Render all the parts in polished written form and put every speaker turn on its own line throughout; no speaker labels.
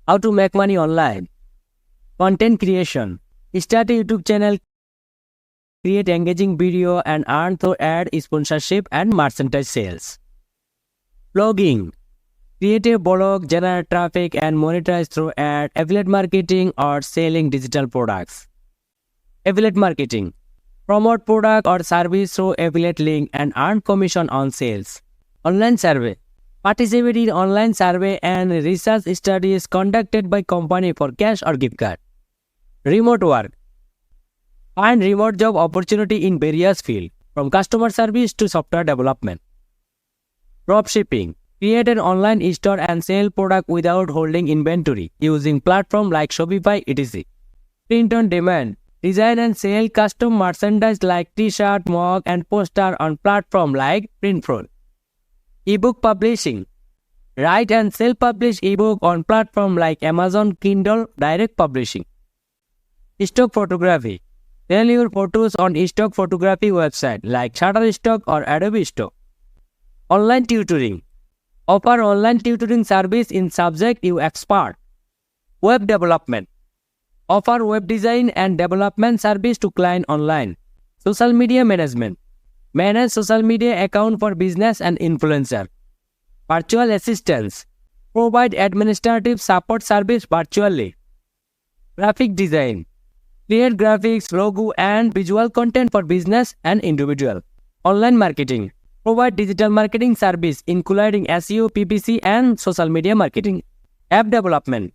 How to make money online. Content creation. Start a YouTube channel, create engaging video and earn through ad, sponsorship and merchandise sales. Blogging. Create a blog, generate traffic and monetize through ad, affiliate marketing or selling digital products. Affiliate marketing. Promote product or service through affiliate link and earn commission on sales. Online survey. Participate in online survey and research studies conducted by company for cash or gift card. Remote work. Find remote job opportunity in various fields, from customer service to software development. Dropshipping. Create an online store and sell product without holding inventory using platforms like Shopify, etc. Print on demand. Design and sell custom merchandise like t-shirt, mug, and poster on platforms like Printful. Ebook publishing. Write and self-publish ebook on platforms like Amazon Kindle Direct Publishing. Stock photography. Sell your photos on stock photography website like Shutterstock or Adobe Stock. Online tutoring. Offer online tutoring service in subject you expert. Web development. Offer web design and development service to client online. Social media management. Manage social media account for business and influencer. Virtual assistants. Provide administrative support service virtually. Graphic design. Create graphics, logo and visual content for business and individual. Online marketing. Provide digital marketing service including SEO, PPC and social media marketing. App development.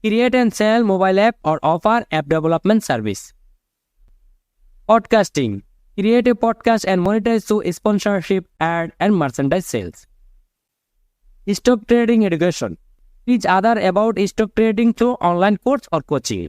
Create and sell mobile app or offer app development service. Podcasting. Create a podcast and monetize through sponsorship, ad and merchandise sales. Stock trading education. Teach others about stock trading through online course or coaching.